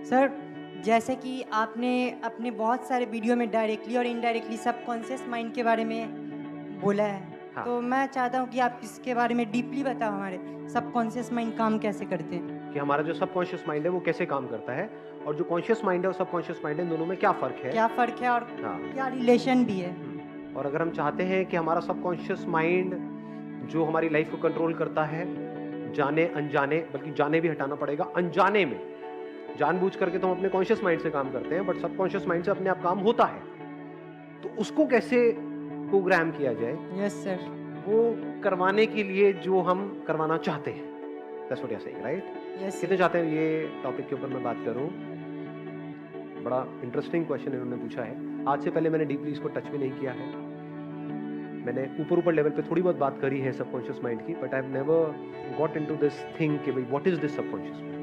Sir, जैसे कि आपने अपने बहुत सारे वीडियो में डायरेक्टली और इनडायरेक्टली सबकॉन्शियस माइंड के बारे में बोला है। हाँ। तो मैं चाहता हूँ कि आप इसके बारे में डीपली बताओ, हमारे सबकॉन्शियस माइंड काम कैसे करते हैं? कि हमारा जो सबकॉन्शियस माइंड है वो कैसे काम करता है और जो कॉन्शियस माइंड है और सबकॉन्शियस माइंड है, इन दोनों में क्या फ़र्क है? क्या फ़र्क है और हाँ। क्या रिलेशन भी है? और अगर हम चाहते हैं कि हमारा सबकॉन्शियस माइंड जो हमारी लाइफ को कंट्रोल करता है, जाने अनजाने, बल्कि जाने भी हटाना पड़ेगा, अनजाने में, जानबूझ करके तो हम अपने कॉन्शियस माइंड से काम करते हैं, बट सबकॉन्शियस माइंड से अपने आप काम होता है। तो उसको कैसे प्रोग्राम किया जाए, यस सर। वो करवाने के लिए जो हम करवाना चाहते हैं, that's what you are saying, right? Yes कितने चाहते हैं ये टॉपिक के ऊपर मैं बात करूं? बड़ा इंटरेस्टिंग क्वेश्चन इन्होंने पूछा है। आज से पहले मैंने डीपली इसको टच भी नहीं किया है। मैंने ऊपर लेवल पे थोड़ी बहुत बात करी है सबकॉन्शियस माइंड की, but I have never got into this thing कि भाई what is this subconscious mind.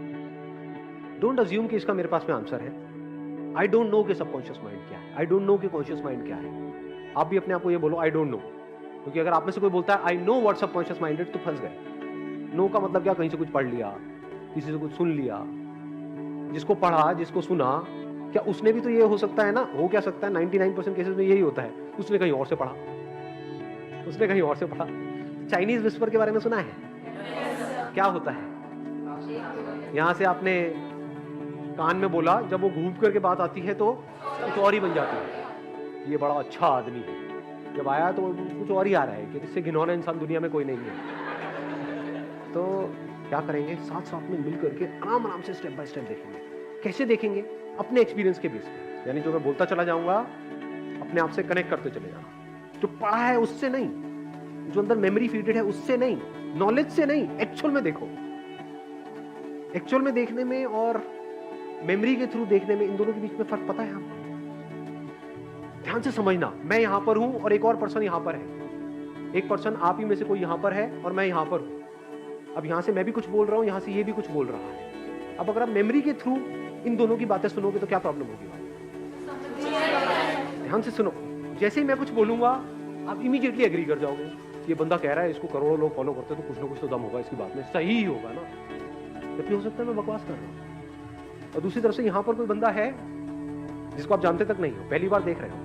Don't assume कि इसका मेरे पास में आंसर है। आई डोंट नो कि सबकॉन्शियस माइंड क्या है, आई डोंट नो कि कॉन्शियस माइंड क्या है। आप भी अपने आप को ये बोलो आई डोंट नो, क्योंकि अगर आप में से कोई बोलता है I know what subconscious mind is, तो फंस गए। नो का मतलब क्या? कहीं से कुछ पढ़ लिया, किसी से कुछ सुन लिया, जिसको पढ़ा, जिसको सुना, क्या उसने भी तो ये हो सकता है ना? हो क्या सकता है? 99% केसेस में यही होता है, उसने कहीं और से पढ़ा, उसने कहीं और से पढ़ा। चाइनीज विस्पर के बारे में सुना है? क्या होता है? यहां से आपने कान में बोला, जब वो घूम करके बात आती है तो कुछ और ही बन जाती है। ये बड़ा अच्छा आदमी है, जब आया तो कुछ और ही आ रहा है कि इससे घिनौना इंसान दुनिया में कोई नहीं है। तो क्या करेंगे? साथ साथ में मिल करके आराम से स्टेप बाय स्टेप देखेंगे। कैसे देखेंगे? अपने एक्सपीरियंस के बेस पे, यानी जो मैं बोलता चला जाऊंगा अपने आप से कनेक्ट करते चले जाना। जो पढ़ा है उससे नहीं, जो अंदर मेमोरी फीडेड है उससे नहीं, नॉलेज से नहीं, एक्चुअल में देखो। एक्चुअल में देखने में और मेमोरी के थ्रू देखने में, इन दोनों के बीच में फर्क पता है आपको? ध्यान से समझना, मैं यहां पर हूं और एक और पर्सन यहां पर है। एक पर्सन आप ही में से कोई यहां पर है और मैं यहां पर हूं। अब यहां से मैं भी कुछ बोल रहा हूं, यहां से ये भी कुछ बोल रहा है। अब अगर आप मेमोरी के थ्रू इन दोनों की बातें सुनोगे तो क्या प्रॉब्लम होगी? ध्यान से सुनो, जैसे ही मैं कुछ बोलूंगा आप इमीडिएटली एग्री कर जाओगे। ये बंदा कह रहा है, इसको करोड़ों लोग फॉलो करते हैं, तो कुछ ना कुछ तो दम होगा इसकी बात में, सही ही होगा ना। जबकि हो सकता है मैं बकवास कर रहा हूं। और दूसरी तरफ से यहां पर कोई बंदा है जिसको आप जानते तक नहीं हो, पहली बार देख रहे हो,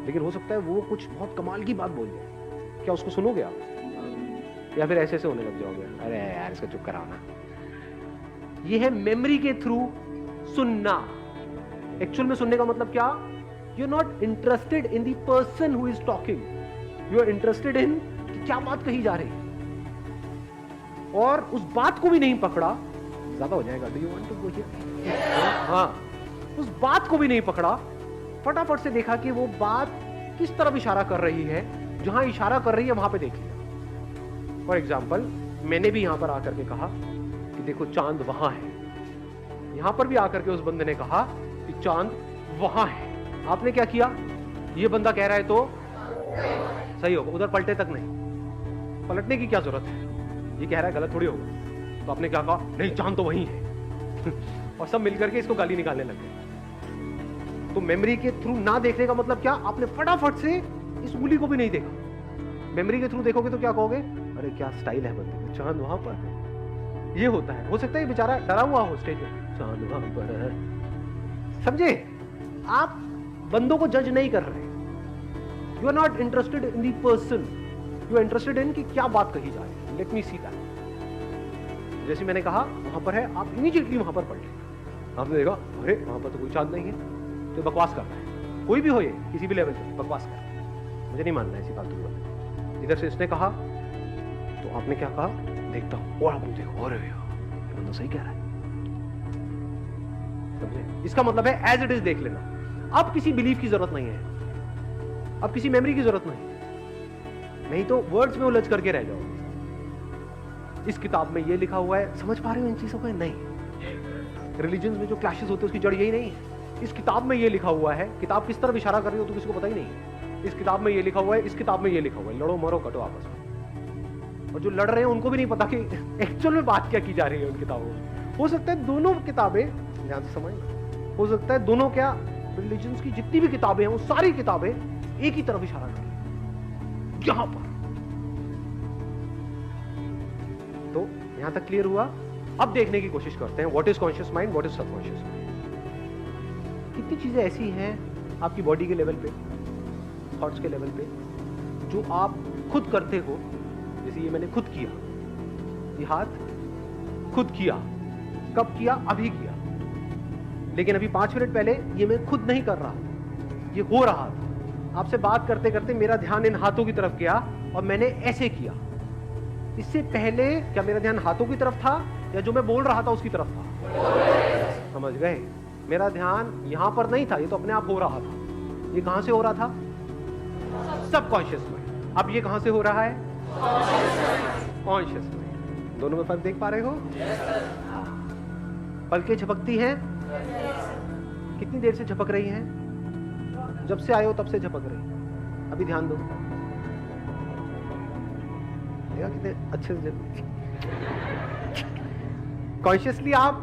लेकिन हो सकता है वो कुछ बहुत कमाल की बात बोल जाए। क्या उसको सुनोगे आप? या फिर ऐसे होने लग जाओगे, अरे यार इसको चुप कराना। ये है मेमोरी के थ्रू सुनना। एक्चुअल में सुनने का मतलब क्या? You are not interested in the person who is talking, you are interested in कि क्या बात कही जा रही है, और उस बात को भी नहीं पकड़ा। ज्यादा हो जाएगा, do you want to go here? हाँ, उस बात को भी नहीं पकड़ा, फटाफट से देखा कि वो बात किस तरफ इशारा कर रही है, जहां इशारा कर रही है वहां पे देख लिया। फॉर एग्जाम्पल, मैंने भी यहां पर आकर के कहा कि देखो चांद वहां है। यहां पर भी आकर के उस बंदे ने कहा कि चांद वहां है। आपने क्या किया? ये बंदा कह रहा है तो सही होगा, उधर पलटे तक नहीं। पलटने की क्या जरूरत है? ये कह रहा है गलत थोड़ी होगा। तो आपने क्या कहा? नहीं, चांद तो वहीं है। और सब मिलकर के इसको गाली निकालने लग गए। तो मेमोरी के थ्रू ना देखने का मतलब क्या? आपने फटाफट से इस उंगली को भी नहीं देखा। मेमोरी के थ्रू देखोगे तो क्या कहोगे? अरे क्या स्टाइल है बंदे का, चांद वहां पर है। ये होता है। हो सकता है बेचारा डरा हुआ हो स्टेज में, चांद वहां पर है। समझे? आप बंदों को जज नहीं कर रहे। You are not interested in the person, you are interested in कि क्या बात कही जा रही है। Let me see that. जैसे मैंने कहा वहां पर है, आप इमीडिएटली वहां पर पलटे। आपने देखा अरे वहां पर तो कोई चांद नहीं है, तो बकवास कर रहा है। कोई भी हो, ये किसी भी लेवल पे बकवास कर रहा है, मुझे नहीं मानना है ऐसी फालतू की बात। इधर से इसने कहा तो आपने क्या कहा? देखता हूं, और आपने देखो अरे यार ये बंदा सही कह रहा है। समझे? इसका मतलब है एज इट इज देख लेना। अब किसी बिलीफ की जरूरत नहीं है, अब किसी मेमोरी की जरूरत नहीं तो वर्ड्स में उलझ करके रह जाओगे। इस किताब में ये लिखा हुआ है, समझ पा रहे हो इन चीजों को? नहीं। रिलीजन में जो क्लैशेस होते हैं उसकी जड़ यही नहीं है। इस किताब में ये लिखा हुआ है, किताब किस तरफ इशारा कर रही हो तो किसी को पता ही नहीं। इस किताब में ये लिखा हुआ है, इस किताब में ये लिखा हुआ है, लड़ो मरो कटो आपस में। और जो लड़ रहे हैं उनको भी नहीं पता कि एक्चुअल में बात क्या की जा रही है उन किताबों में। हो सकता है दोनों किताबें, ध्यान से समझना, हो सकता है दोनों क्या रिलीजन्स की जितनी भी किताबें हैं वो सारी किताबें एक ही तरफ इशारा कर रही हैं, यहां पर। तो यहां तक क्लियर हुआ? अब देखने की कोशिश करते हैं what is conscious mind, what is subconscious mind. कितनी चीजें ऐसी हैं आपकी बॉडी के लेवल पे, थॉट्स के लेवल पे, जो आप खुद करते हो। जैसे ये मैंने खुद किया, ये हाथ खुद किया। कब किया? अभी किया। लेकिन अभी 5 मिनट पहले ये मैं खुद नहीं कर रहा, ये हो रहा था। आपसे बात करते करते मेरा ध्यान इन हाथों की तरफ गया और मैंने ऐसे किया। इससे पहले क्या मेरा ध्यान हाथों की तरफ था या जो मैं बोल रहा था उसकी तरफ था? समझ गए? मेरा ध्यान यहां पर नहीं था, ये तो अपने आप हो रहा था। ये कहां से हो रहा था? Subconscious mind. अब ये कहां से हो रहा है? Conscious mind. दोनों में फर्क देख पा रहे हो? हाँ। पलकें झपकती हैं। कितनी देर से झपक रही हैं? जब से आए हो तब से झपक रही हैं। अभी ध्यान दो, देखा कितने अच्छे से। कॉन्शियसली आप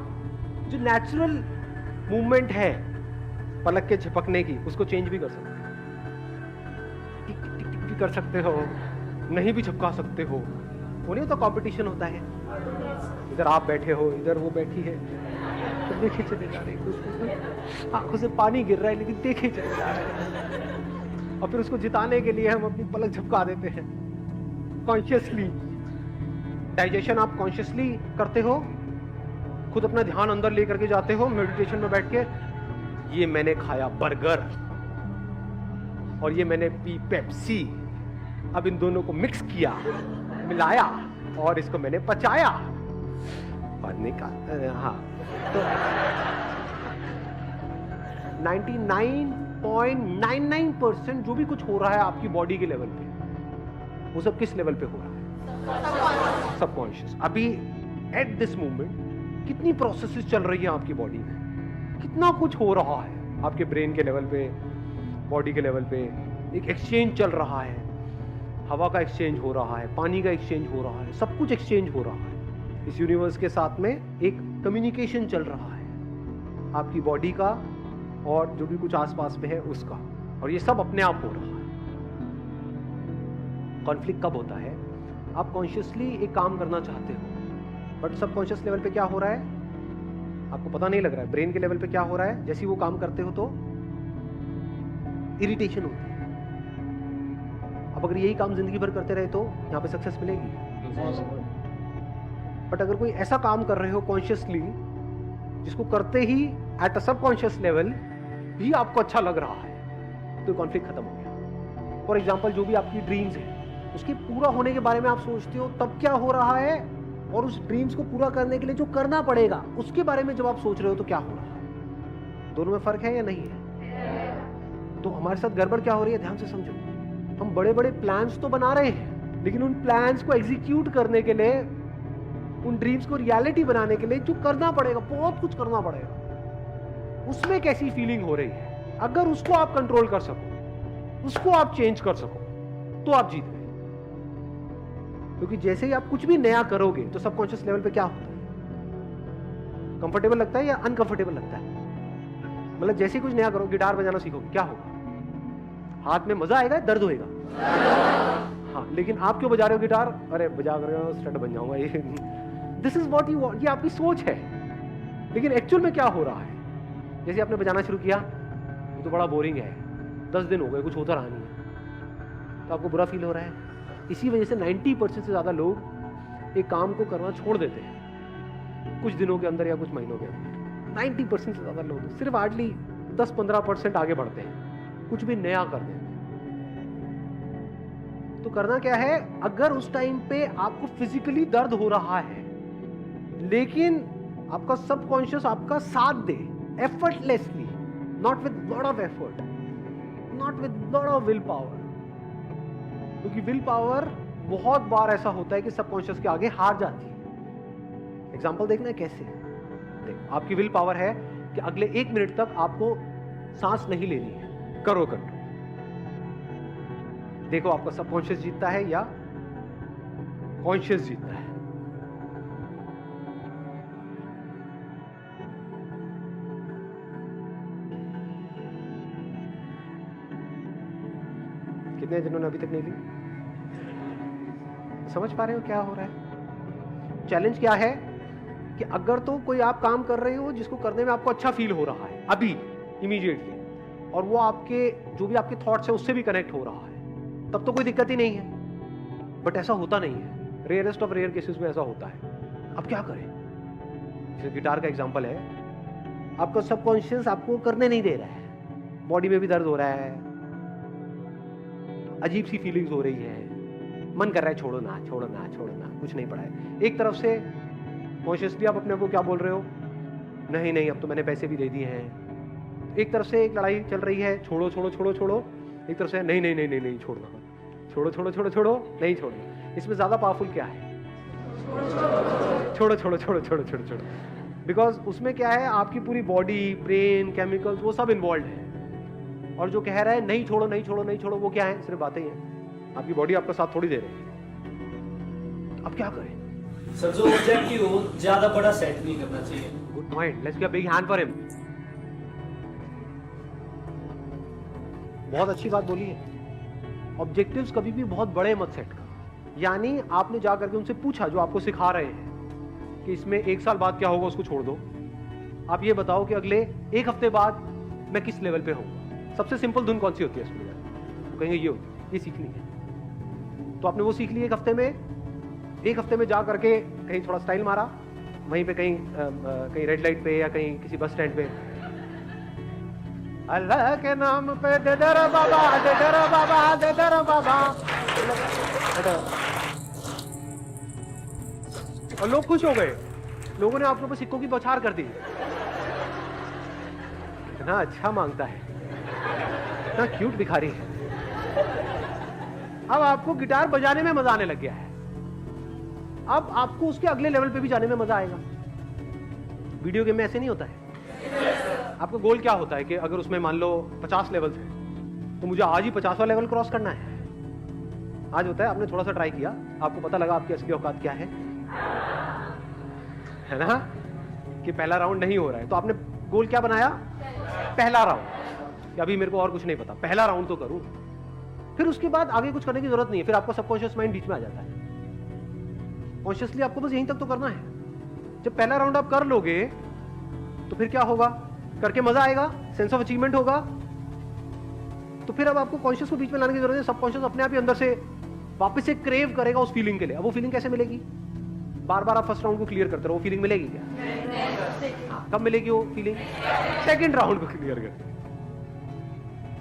जो नेचुरल मूवमेंट है पलक के झपकने की, उसको चेंज भी कर सकते हो। टिक टिक टिक भी कर सकते हो, नहीं भी झपका सकते हो। वो नहीं होता कंपटीशन होता है, इधर आप बैठे हो, इधर वो बैठी है, तो देखे चले जा रहे, आंखों से पानी गिर रहा है लेकिन देखे चले जा रहे हैं। और फिर उसको जिताने के लिए हम अपनी पलक झपका देते हैं। कॉन्शियसली डाइजेशन आप कॉन्शियसली करते हो, खुद अपना ध्यान अंदर लेकर के जाते हो मेडिटेशन में बैठ के। ये मैंने खाया बर्गर और ये मैंने पी पेप्सी, अब इन दोनों को मिक्स किया, मिलाया और इसको मैंने पचाया और निकाल। हाँ, तो 99.99% जो भी कुछ हो रहा है आपकी बॉडी के लेवल पे, वो सब किस लेवल पे हो रहा है? सबकॉन्शियस। अभी एट दिस मोमेंट कितनी प्रोसेसेस चल रही है आपकी बॉडी में, कितना कुछ हो रहा है आपके ब्रेन के लेवल पे, बॉडी के लेवल पे। एक एक्सचेंज चल रहा है, हवा का एक्सचेंज हो रहा है, पानी का एक्सचेंज हो रहा है, सब कुछ एक्सचेंज हो रहा है। इस यूनिवर्स के साथ में एक कम्युनिकेशन चल रहा है आपकी बॉडी का और जो भी कुछ आसपास में है उसका, और ये सब अपने आप हो रहा है। कॉन्फ्लिक्ट कब होता है? आप कॉन्शियसली एक काम करना चाहते हो बट सबकॉन्शियस लेवल पे क्या हो रहा है आपको पता नहीं लग रहा है। ब्रेन के लेवल पे क्या हो रहा है? जैसे ही वो काम करते हो तो इरिटेशन होती है। अब अगर यही काम जिंदगी भर करते रहे तो यहाँ पे सक्सेस मिलेगी? बट अगर कोई ऐसा काम कर रहे हो कॉन्शियसली जिसको करते ही एट अ सबकॉन्शियस लेवल भी आपको अच्छा लग रहा है, तो कॉन्फ्लिक्ट खत्म हो गया। फॉर एग्जाम्पल, जो भी आपकी ड्रीम्स है उसके पूरा होने के बारे में आप सोचते हो तब क्या हो रहा है, और उस ड्रीम्स को पूरा करने के लिए जो करना पड़ेगा उसके बारे में जब आप सोच रहे हो तो क्या हो रहा है? दोनों में फर्क है या नहीं है? तो हमारे साथ गड़बड़ क्या हो रही है, ध्यान से समझो। हम बड़े बड़े प्लान्स तो बना रहे हैं, लेकिन उन प्लान्स को एग्जीक्यूट करने के लिए, उन ड्रीम्स को रियलिटी बनाने के लिए जो करना पड़ेगा, बहुत कुछ करना पड़ेगा, उसमें कैसी फीलिंग हो रही है, अगर उसको आप कंट्रोल कर सको, उसको आप चेंज कर सको, तो आप जीत गए। क्योंकि जैसे ही आप कुछ भी नया करोगे तो सबकॉन्शियस लेवल पे क्या होता है? कंफर्टेबल लगता है या अनकंफर्टेबल लगता है? मतलब जैसे ही कुछ नया करो, गिटार बजाना सीखोगे, क्या होगा? हाथ में मजा आएगा, दर्द होएगा? हाँ, लेकिन आप क्यों बजा रहे हो गिटार? अरे बजा कर स्टंट बन जाऊंगा, ये this is what you want. ये आपकी सोच है, लेकिन एक्चुअल में क्या हो रहा है? जैसे आपने बजाना शुरू किया, ये तो बड़ा बोरिंग है, 10 दिन हो गए, कुछ होता रहा नहीं है, तो आपको बुरा फील हो रहा है। इसी वजह से 90% से ज्यादा लोग एक काम को करना छोड़ देते हैं कुछ दिनों के अंदर या कुछ महीनों के अंदर। 90% से ज्यादा लोग सिर्फ हार्डली 10-15% आगे बढ़ते हैं कुछ भी नया करने में। तो करना क्या है? अगर उस टाइम पे आपको फिजिकली दर्द हो रहा है, लेकिन आपका सबकॉन्शियस आपका साथ दे effortlessly, not with lot of effort, not with lot of will power, क्योंकि विल पावर बहुत बार ऐसा होता है कि सबकॉन्शियस के आगे हार जाती है। एग्जांपल देखना है कैसे। देखो, आपकी विल पावर है कि अगले 1 मिनट तक आपको सांस नहीं लेनी है, करो कंट्रोल। देखो आपका सबकॉन्शियस जीतता है या कॉन्शियस जीतता है। कितने जिन्होंने अभी तक नहीं ली? समझ पा रहे हो क्या हो रहा है? चैलेंज क्या है? कि अगर तो कोई आप काम कर रहे हो जिसको करने में आपको अच्छा फील हो रहा है अभी इमीडिएटली, और वो आपके जो भी आपके थॉट्स है उससे भी कनेक्ट हो रहा है, तब तो कोई दिक्कत ही नहीं है। बट ऐसा होता नहीं है, रेयरेस्ट ऑफ रेयर केसेस में ऐसा होता है। अब क्या करें? जैसे गिटार का एग्जांपल है, आपका सबकॉन्शियस आपको करने नहीं दे रहा है, बॉडी में भी दर्द हो रहा है, अजीब सी फीलिंग्स हो रही है, मन कर रहा है छोड़ो ना छोड़ो ना छोड़ो ना, कुछ नहीं पड़ा है। एक तरफ से कॉन्शियसली आप अपने आप को क्या बोल रहे हो, नहीं नहीं अब तो मैंने पैसे भी दे दिए हैं। एक तरफ से एक लड़ाई चल रही है, छोड़ो छोड़ो छोड़ो छोड़ो, एक तरफ से नहीं नहीं नहीं नहीं नहीं छोड़ना, छोड़ो छोड़ो छोड़ो छोड़ो नहीं छोड़ना। इसमें ज्यादा पावरफुल क्या है? छोड़ो छोड़ो छोड़ो छोड़ो छोड़ो छोड़ो। बिकॉज उसमें क्या है, आपकी पूरी बॉडी, ब्रेन, केमिकल्स वो सब इन्वॉल्व है। और जो कह रहा है नहीं छोड़ो नहीं छोड़ो नहीं छोड़ो, वो क्या है? सिर्फ बातें ही हैं। आपकी बॉडी आपका साथ थोड़ी दे रही है। अब क्या करें? सर जो ऑब्जेक्टिव हो ज्यादा बड़ा सेट नहीं करना चाहिए। Good point, let's give a big hand for him. बहुत अच्छी बात बोली है। ऑब्जेक्टिव्स कभी भी बहुत बड़े मत सेट करो। यानी आपने जा करके उनसे पूछा जो आपको सिखा रहे हैं कि इसमें 1 साल बाद क्या होगा, उसको छोड़ दो। आप ये बताओ कि अगले 1 हफ्ते बाद मैं किस लेवल पे होऊंगा। सबसे सिंपल धुन कौन सी होती है स्कूल में? तो कहेंगे ये होती है, ये सीखनी है। तो आपने वो सीख ली 1 हफ्ते में। 1 हफ्ते में जा करके कहीं थोड़ा स्टाइल मारा, वहीं पे कहीं रेड लाइट पे या कहीं किसी बस स्टैंड पे, अल्लाह के नाम पे दे दर बाबा दे दर बाबा दे दर बाबा, और लोग खुश हो गए। लोगों ने आपके ऊपर सिक्कों की बौछार कर दी। इतना अच्छा मांगता है, इतना क्यूट भिखारी है। अब आपको गिटार बजाने में मजा आने लग गया है। अब आपको उसके अगले लेवल पे भी जाने में मजा आएगा। वीडियो गेम में ऐसे नहीं होता है। आपका गोल क्या होता है कि अगर उसमें मान लो 50 लेवल्स हैं तो मुझे आज ही 50वां लेवल क्रॉस करना है। आज होता है आपने थोड़ा सा ट्राई किया, आपको पता लगा आपकी असली औकात क्या है ना, कि पहला राउंड नहीं हो रहा है, तो आपने गोल क्या बनाया? पहला राउंड, कि अभी मेरे को और कुछ नहीं पता, पहला राउंड तो करूं। फिर उसके बाद आगे कुछ करने की जरूरत नहीं है। फिर आपका सबकॉन्शियस माइंड बीच में आ जाता है। कॉन्शियसली आपको बस यहीं तक तो करना है। जब पहला राउंड आप कर लोगे तो फिर क्या होगा? करके मजा आएगा, सेंस ऑफ अचीवमेंट होगा। तो फिर अब आपको कॉन्शियस को बीच में लाने की जरूरत है। सबकॉन्शियस अपने आप ही अंदर से वापस से क्रेव करेगा उस फीलिंग के लिए। अब वो फीलिंग कैसे मिलेगी? बार बार आप फर्स्ट राउंड को क्लियर करते रहो, वो फीलिंग मिलेगी क्या? कब मिलेगी वो फीलिंग? सेकंड राउंड को क्लियर करते,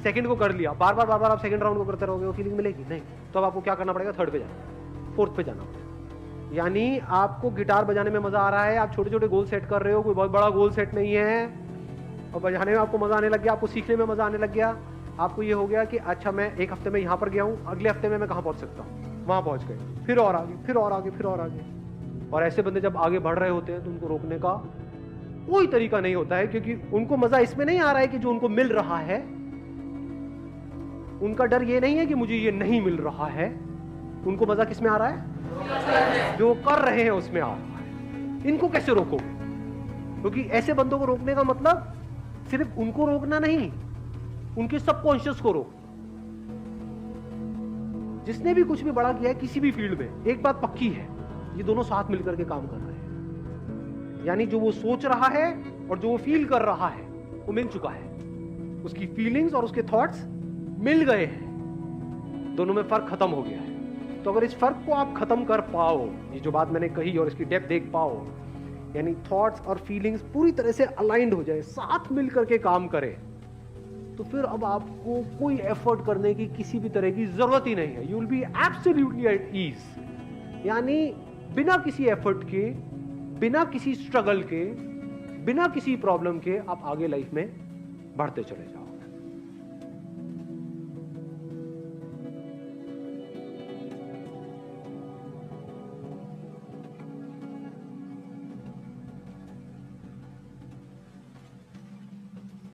सेकंड को कर लिया, बार बार आप सेकंड राउंड को करते रहोगे, वो फीलिंग मिलेगी नहीं। तो अब आपको क्या करना पड़ेगा? थर्ड पे जाना, फोर्थ पे जाना पड़ेगा। यानी आपको गिटार बजाने में मजा आ रहा है, आप छोटे छोटे गोल सेट कर रहे हो, कोई बहुत बड़ा गोल सेट नहीं है, और बजाने में आपको मजा आने लग गया, आपको सीखने में मजा आने लग गया। आपको ये हो गया कि अच्छा मैं 1 हफ्ते में यहां पर गया हूं, अगले हफ्ते में मैं कहां पहुंच सकता हूं? वहां पहुंच गए, फिर और आगे फिर और आगे फिर और आगे। और ऐसे बंदे जब आगे बढ़ रहे होते हैं तो उनको रोकने का कोई तरीका नहीं होता है, क्योंकि उनको मजा इसमें नहीं आ रहा है कि जो उनको मिल रहा है। उनका डर ये नहीं है कि मुझे ये नहीं मिल रहा है, उनको मजा किस में आ रहा है? जो कर रहे हैं उसमें आ रहा है। इनको कैसे रोको? क्योंकि ऐसे बंदों को रोकने का मतलब सिर्फ उनको रोकना नहीं, उनके सबकॉन्शियस को रोक। जिसने भी कुछ भी बड़ा किया है किसी भी फील्ड में, एक बात पक्की है, ये दोनों साथ मिलकर के काम कर रहे हैं। यानी जो वो सोच रहा है और जो वो फील कर रहा है वो मिल चुका है। उसकी फीलिंग्स और उसके थॉट्स मिल गए हैं, दोनों में फर्क खत्म हो गया है। तो अगर इस फर्क को आप खत्म कर पाओ, ये जो बात मैंने कही और इसकी डेप्थ देख पाओ, यानी थॉट्स और फीलिंग्स पूरी तरह से अलाइंड हो जाए, साथ मिल करके काम करे, तो फिर अब आपको कोई एफर्ट करने की किसी भी तरह की जरूरत ही नहीं है। You will be absolutely at ease. यानी बिना किसी एफर्ट के, बिना किसी स्ट्रगल के, बिना किसी प्रॉब्लम के आप आगे लाइफ में बढ़ते चले जाओ।